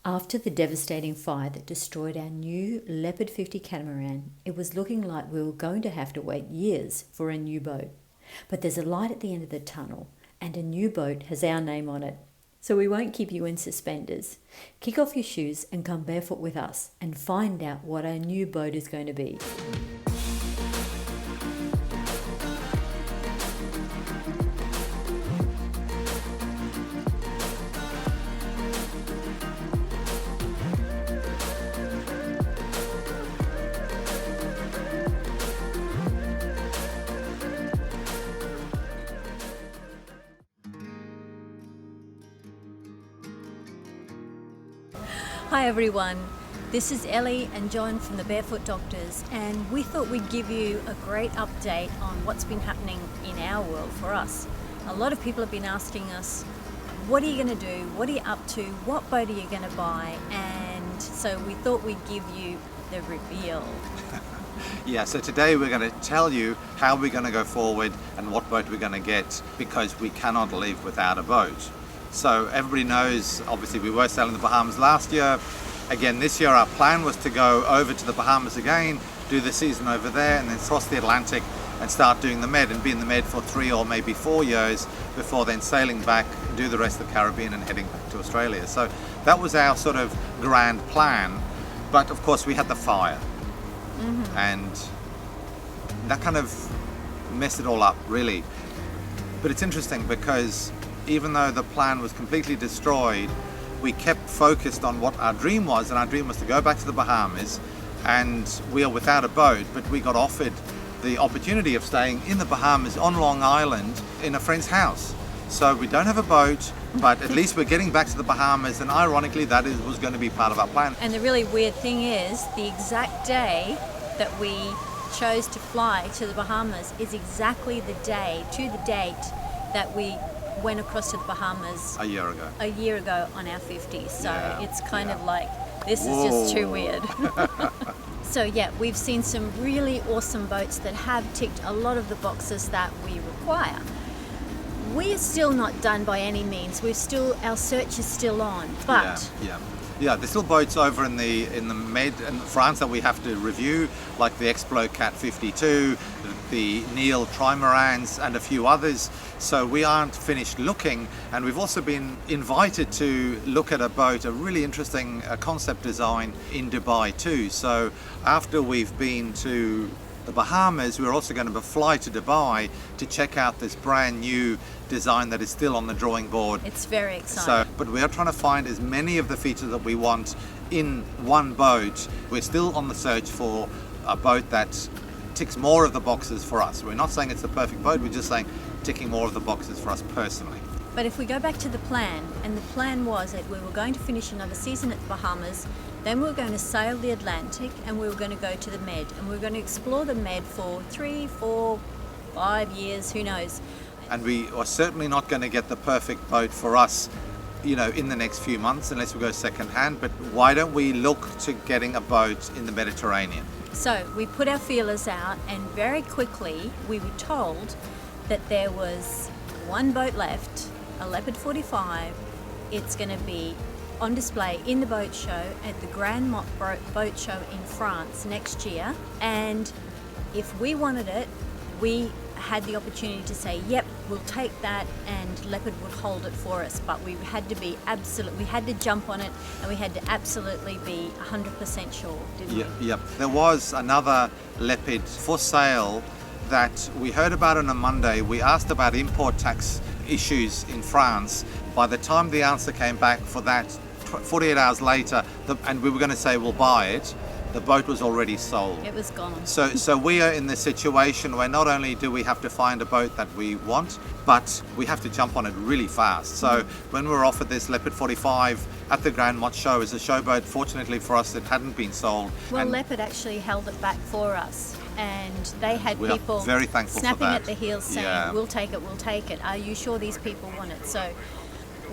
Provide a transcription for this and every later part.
After the devastating fire that destroyed our new Leopard 50 catamaran, it was looking like we were going to have to wait years for a new boat. But there's a light at the end of the tunnel, and a new boat has our name on it. So we won't keep you in suspenders. Kick off your shoes and come barefoot with us and find out what our new boat is going to be. Hi everyone, this is Ellie and John from the Barefoot Doctors, and we thought we'd give you a great update on what's been happening in our world for us. A lot of people have been asking us, what are you going to do? What are you up to? What boat are you going to buy? And so we thought we'd give you the reveal. Yeah, so today we're going to tell you how we're going to go forward and what boat we're going to get, because we cannot live without a boat. So everybody knows, obviously we were sailing the Bahamas last year. Again, this year our plan was to go over to the Bahamas again, do the season over there, and then cross the Atlantic and start doing the Med and be in the Med for 3 or maybe 4 years before then sailing back, do the rest of the Caribbean and heading back to Australia. So that was our sort of grand plan. But of course we had the fire. And that kind of messed it all up, really. But it's interesting because even though the plan was completely destroyed, we kept focused on what our dream was, and our dream was to go back to the Bahamas, and we are without a boat, but we got offered the opportunity of staying in the Bahamas on Long Island in a friend's house. So we don't have a boat, but at least we're getting back to the Bahamas, and ironically that was going to be part of our plan. And the really weird thing is, the exact day that we chose to fly to the Bahamas is exactly the day, to the date, that we went across to the Bahamas a year ago on our 50s. So yeah, it's kind of like, this is just too weird. So yeah, we've seen some really awesome boats that have ticked a lot of the boxes that we require. We're still not done by any means. Our search is still on, but yeah, there's still boats over in the Med in France that we have to review, like the Explo Cat 52, the Neil Trimarans, and a few others. So we aren't finished looking, and we've also been invited to look at a boat, a really interesting concept design in Dubai too. So after we've been to the Bahamas, we're also going to fly to Dubai to check out this brand new design that is still on the drawing board. It's very exciting. But we are trying to find as many of the features that we want in one boat. We're still on the search for a boat that ticks more of the boxes for us. We're not saying it's the perfect boat, we're just saying ticking more of the boxes for us personally. But if we go back to the plan, and the plan was that we were going to finish another season at the Bahamas, then we were going to sail the Atlantic, and we were going to go to the Med, and we were going to explore the Med for 3, 4, 5 years, who knows. And we are certainly not going to get the perfect boat for us, in the next few months, unless we go second hand. But why don't we look to getting a boat in the Mediterranean? So we put our feelers out, and very quickly we were told that there was one boat left, a Leopard 45. It's going to be on display in the boat show at the Grand Mont Boat Show in France next year. And if we wanted it, we had the opportunity to say, yep, we'll take that, and Leopard would hold it for us. But we had to be we had to jump on it, and we had to absolutely be 100% sure, didn't we? Yep. There was another Leopard for sale that we heard about on a Monday. We asked about import tax issues in France. By the time the answer came back for that, 48 hours later, and we were going to say we'll buy it, the boat was already sold. It was gone. So we are in the situation where not only do we have to find a boat that we want, but we have to jump on it really fast. So when we were offered this Leopard 45 at the Grand Mont show as a showboat, fortunately for us it hadn't been sold. Well, Leopard actually held it back for us, and they had people very thankful snapping for that. At the heels saying, we'll take it. Are you sure these people want it? So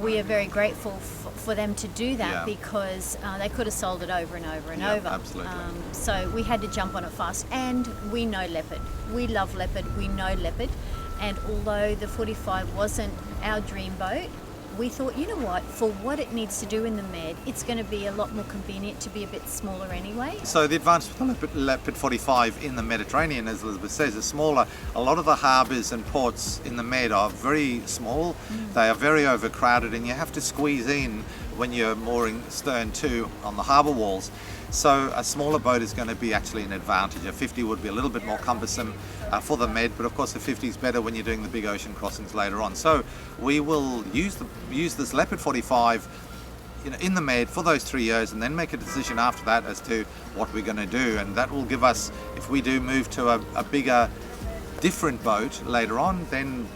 we are very grateful for them to do that, because they could have sold it over and over and over. Absolutely. So we had to jump on it fast, and we know Leopard. We love Leopard. We know Leopard. And although the 45 wasn't our dream boat, we thought, you know what, for what it needs to do in the Med, it's going to be a lot more convenient to be a bit smaller anyway. So the advantage of the Leopard 45 in the Mediterranean, as Elizabeth says, is smaller. A lot of the harbours and ports in the Med are very small. They are very overcrowded, and you have to squeeze in when you're mooring stern to on the harbour walls. So a smaller boat is going to be actually an advantage. A 50 would be a little bit more cumbersome for the Med, but of course a 50 is better when you're doing the big ocean crossings later on. So we will use this Leopard 45 in the Med for those 3 years, and then make a decision after that as to what we're going to do. And that will give us, if we do move to a bigger, different boat later on, then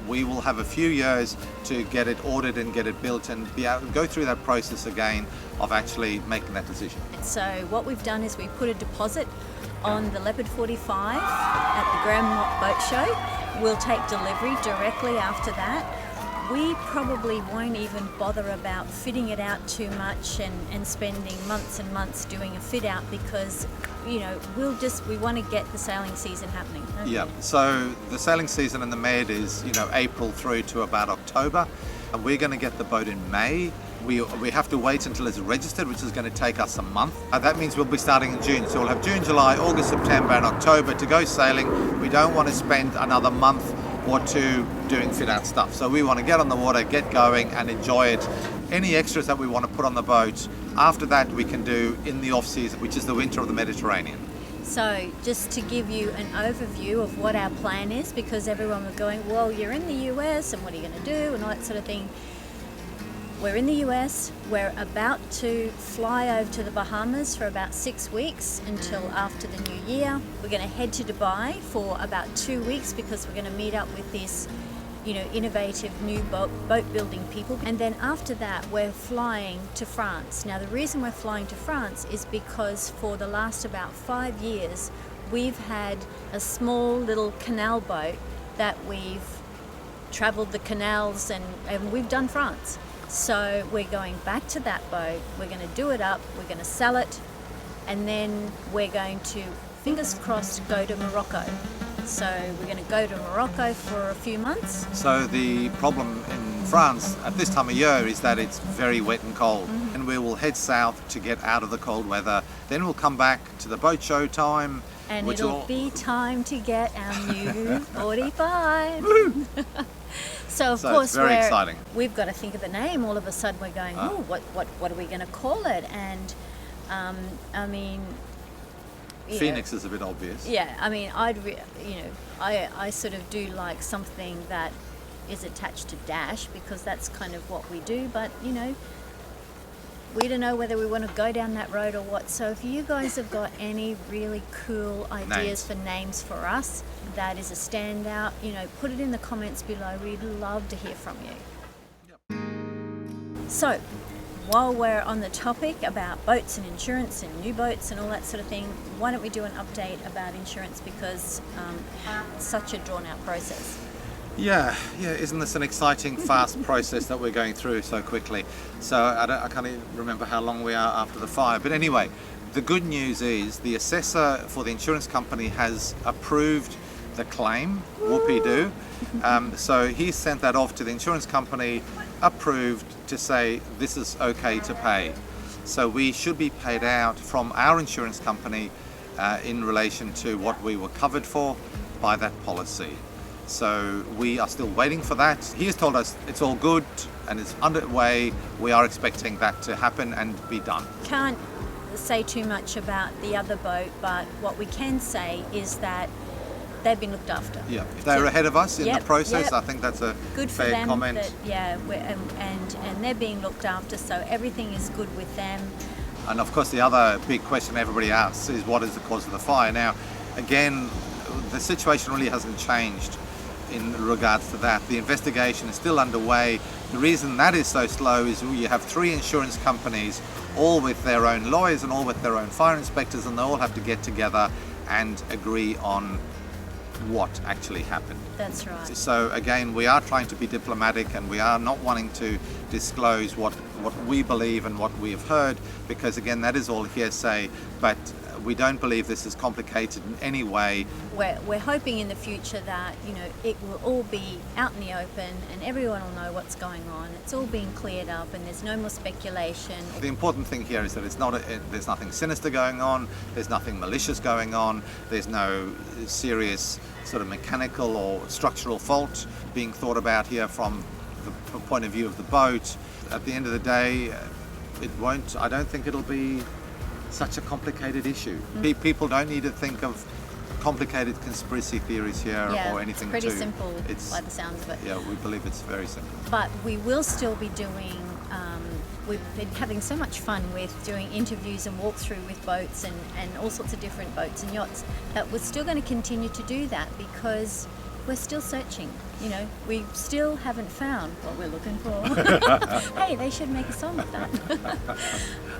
we will have a few years to get it ordered and get it built and be able to go through that process again of actually making that decision. So what we've done is we put a deposit on the Leopard 45 at the Grand Mott Boat Show. We'll take delivery directly after that. We probably won't even bother about fitting it out too much and spending months and months doing a fit out, because we want to get the sailing season happening. Yeah, so the sailing season in the Med is April through to about October, and we're going to get the boat in May. We have to wait until it's registered, which is going to take us a month. That means we'll be starting in June. So we'll have June, July, August, September and October to go sailing. We don't want to spend another month or two doing fit out stuff. So we want to get on the water, get going and enjoy it. Any extras that we want to put on the boat, after that we can do in the off season, which is the winter of the Mediterranean. So just to give you an overview of what our plan is, because everyone was going, well, you're in the US and what are you going to do and all that sort of thing. We're in the US, we're about to fly over to the Bahamas for about 6 weeks until after the new year. We're going to head to Dubai for about 2 weeks because we're going to meet up with this, innovative new boat building people. And then after that, we're flying to France. Now, the reason we're flying to France is because for the last about 5 years, we've had a small little canal boat that we've traveled the canals and we've done France. So we're going back to that boat, we're going to do it up, we're going to sell it, and then we're going to, fingers crossed, go to Morocco. So we're going to go to Morocco for a few months. So the problem in France at this time of year is that it's very wet and cold, and we will head south to get out of the cold weather. Then we'll come back to the boat show time. And it'll be time to get our new 45. So of course it's very exciting. We've got to think of a name. All of a sudden we're going, what are we going to call it? And Phoenix is a bit obvious. Yeah, I mean, I sort of do like something that is attached to Dash, because that's kind of what we do. But we don't know whether we want to go down that road or what. So if you guys have got any really cool ideas for names for us, that is a standout, put it in the comments below. We'd love to hear from you. Yep. So while we're on the topic about boats and insurance and new boats and all that sort of thing, why don't we do an update about insurance, because it's such a drawn out process. Yeah, isn't this an exciting, fast process that we're going through so quickly? So I can't even remember how long we are after the fire. But anyway, the good news is the assessor for the insurance company has approved the claim, whoopee-doo. So he sent that off to the insurance company, approved to say this is okay to pay. So we should be paid out from our insurance company in relation to what we were covered for by that policy. So we are still waiting for that. He has told us it's all good and it's underway. We are expecting that to happen and be done. Can't say too much about the other boat, but what we can say is that they've been looked after. Yeah, if they're ahead of us in the process, I think that's a good fair for them comment. And they're being looked after, so everything is good with them. And of course the other big question everybody asks is what is the cause of the fire? Now, again, the situation really hasn't changed in regards to that. The investigation is still underway. The reason that is so slow is you have 3 insurance companies, all with their own lawyers and all with their own fire inspectors, and they all have to get together and agree on what actually happened. That's right. So again, we are trying to be diplomatic and we are not wanting to disclose what we believe and what we have heard, because again, that is all hearsay. But We don't believe this is complicated in any way. We're hoping in the future that, you know, it will all be out in the open and everyone will know what's going on. It's all being cleared up and there's no more speculation. The important thing here is that there's nothing sinister going on, there's nothing malicious going on, there's no serious sort of mechanical or structural fault being thought about here from the point of view of the boat. At the end of the day, I don't think it'll be such a complicated issue. People don't need to think of complicated conspiracy theories here or anything. It's pretty simple by the sounds of it. Yeah, we believe it's very simple. But we will still be doing, we've been having so much fun with doing interviews and walkthrough with boats and all sorts of different boats and yachts, that we're still going to continue to do that because we're still searching. You know, we still haven't found what we're looking for. Hey, they should make a song of that.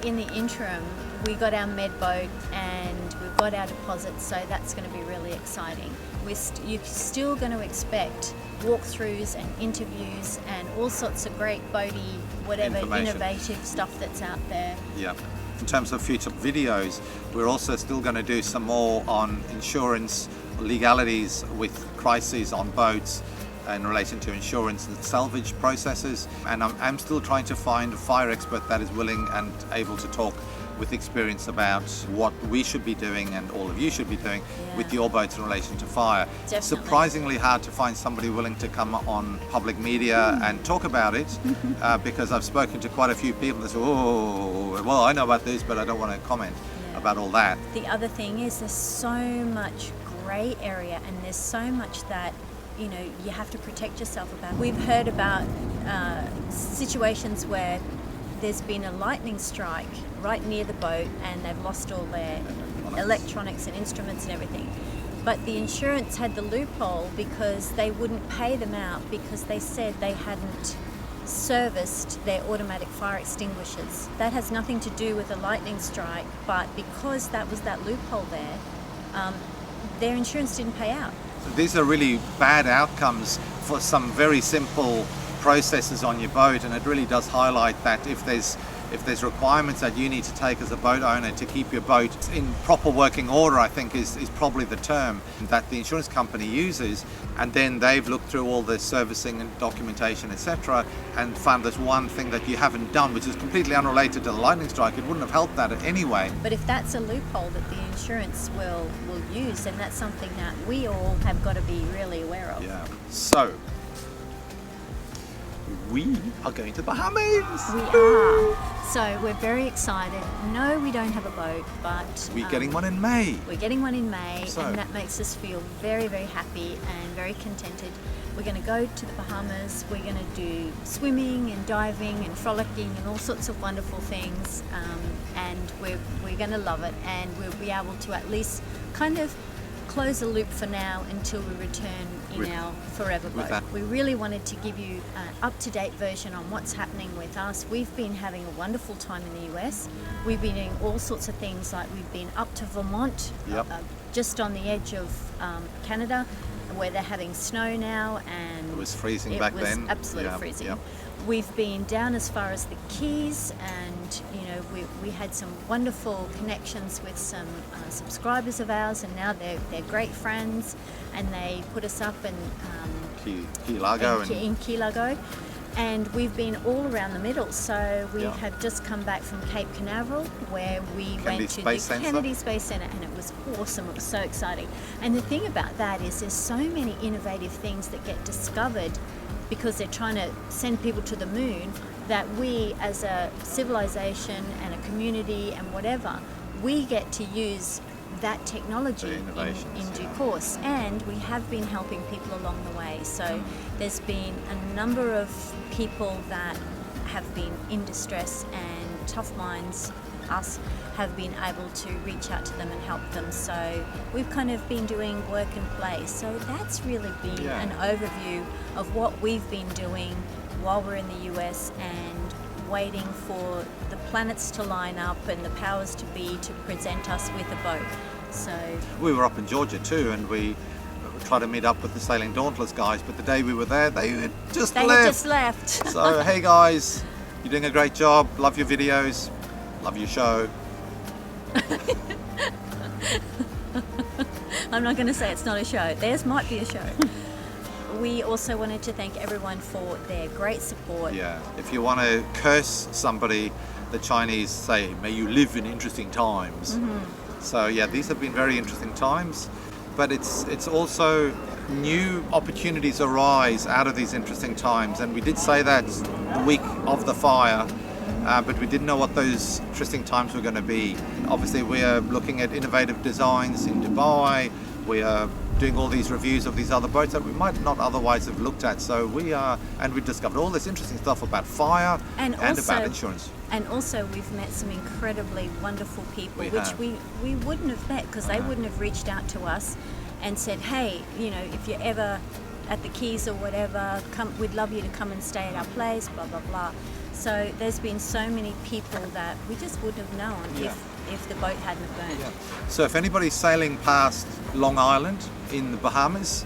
In the interim, we got our med boat and we've got our deposits, so that's going to be really exciting. You're still going to expect walkthroughs and interviews and all sorts of great boaty, whatever innovative stuff that's out there. Yeah. In terms of future videos, we're also still going to do some more on insurance legalities with crises on boats in relation to insurance and salvage processes. And I'm still trying to find a fire expert that is willing and able to talk with experience about what we should be doing and all of you should be doing with your boats in relation to fire. Definitely. It's surprisingly hard to find somebody willing to come on public media and talk about it because I've spoken to quite a few people that say, oh, well, I know about this, but I don't want to comment about all that. The other thing is there's so much grey area and there's so much that, you know, you have to protect yourself about. We've heard about situations where there's been a lightning strike right near the boat and they've lost all their electronics and instruments and everything. But the insurance had the loophole because they wouldn't pay them out because they said they hadn't serviced their automatic fire extinguishers. That has nothing to do with a lightning strike, but because that was that loophole there, their insurance didn't pay out. These are really bad outcomes for some very simple processes on your boat, and it really does highlight that if there's requirements that you need to take as a boat owner to keep your boat in proper working order, I think is probably the term that the insurance company uses, and then they've looked through all the servicing and documentation, etc., and found there's one thing that you haven't done which is completely unrelated to the lightning strike. It wouldn't have helped that anyway. But if that's a loophole that the insurance will use, then that's something that we all have got to be really aware of. Yeah. So we are going to the Bahamas. We are. So we're very excited. No, we don't have a boat, but we're getting one in May. We're getting one in May, So and that makes us feel very, very happy and very contented. We're going to go to the Bahamas. We're going to do swimming and diving and frolicking and all sorts of wonderful things, and we're going to love it, and we'll be able to at least kind of close the loop for now until we return in our forever boat. We really wanted to give you an up-to-date version on what's happening with us. We've been having a wonderful time in the US. We've been doing all sorts of things, like we've been up to Vermont, just on the edge of Canada, where they're having snow now, and it was freezing back then. It was absolutely freezing. We've been down as far as the Keys, and you know we had some wonderful connections with some subscribers of ours, and now they're great friends, and they put us up in Key Largo in Key Largo, and we've been all around the middle. So we have just come back from Cape Canaveral, where we went to the Kennedy Space Center, and it was awesome. It was so exciting. And the thing about that is there's so many innovative things that get discovered because they're trying to send people to the moon, that we as a civilization and a community and whatever, we get to use that technology in due course, and we have been helping people along the way. So there's been a number of people that have been in distress, and TUFMINDS, us, have been able to reach out to them and help them. So we've kind of been doing work and play. So that's really been an overview of what we've been doing while we're in the US and waiting for the planets to line up and the powers to be to present us with a boat. So we were up in Georgia too, and we tried to meet up with the Sailing Dauntless guys, but the day we were there, they had just left. So hey guys, you're doing a great job. Love your videos. Love your show. I'm not going to say it's not a show. Theirs might be a show. We also wanted to thank everyone for their great support. Yeah, if you want to curse somebody, the Chinese say, may you live in interesting times. So yeah, these have been very interesting times, but it's also new opportunities arise out of these interesting times. And we did say that the week of the fire, but we didn't know what those interesting times were going to be. Obviously, we are looking at innovative designs in Dubai. We are doing all these reviews of these other boats that we might not otherwise have looked at. So we discovered all this interesting stuff about fire and about insurance. And also we've met some incredibly wonderful people, we wouldn't have met because they wouldn't have reached out to us and said, hey, you know, if you're ever at the Keys or whatever, we'd love you to come and stay at our place, blah, blah, blah. So there's been so many people that we just wouldn't have known if the boat hadn't burned. Yeah. So if anybody's sailing past Long Island in the Bahamas,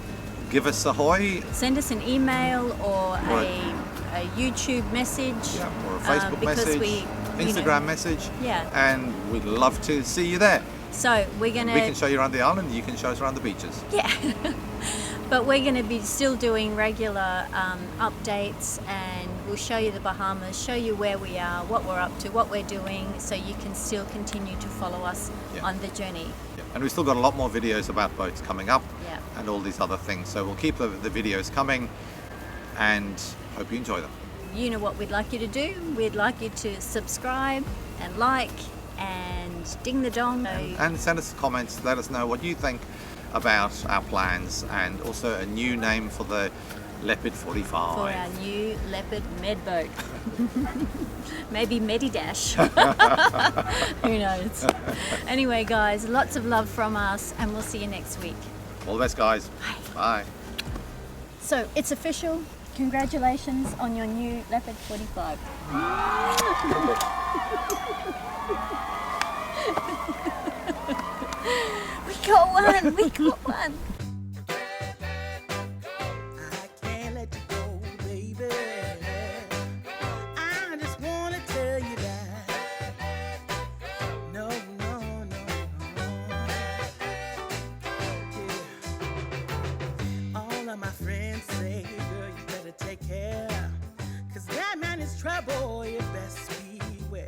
give us a hoy. Send us an email or a YouTube message. Yeah, or a Facebook message, Instagram message. Yeah. And we'd love to see you there. So we can show you around the island, you can show us around the beaches. Yeah. But we're going to be still doing regular updates, and we'll show you the Bahamas, show you where we are, what we're up to, what we're doing, so you can still continue to follow us on the journey. Yeah. And we've still got a lot more videos about boats coming up and all these other things. So we'll keep the videos coming and hope you enjoy them. You know what we'd like you to do? We'd like you to subscribe and like and ding the dong. And send us comments, let us know what you think about our plans, and also a new name for the Leopard 45. For our new Leopard med boat. Maybe Medidash. Who knows? Anyway, guys, lots of love from us, and we'll see you next week. All the best, guys. Bye. Bye. So, it's official. Congratulations on your new Leopard 45. We got one! We got one! I can't let you go, baby. I just want to tell you that. No. Yeah. All of my friends say, girl, you better take care. 'Cause that man is trouble, you best beware.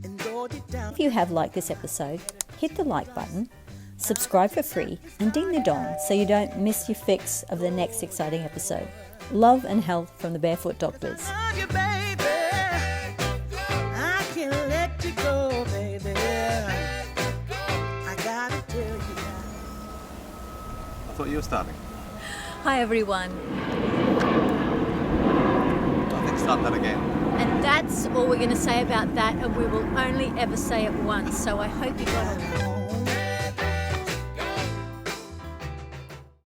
And though deep down. If you have liked this episode, hit the like button, subscribe for free, and ding the dong so you don't miss your fix of the next exciting episode. Love and health from the Barefoot Doctors. Love you, baby. I can't let you go, baby. I gotta tell you now. I thought you were starting. Hi, everyone. I think start that again. And that's all we're going to say about that, and we will only ever say it once, so I hope you got it.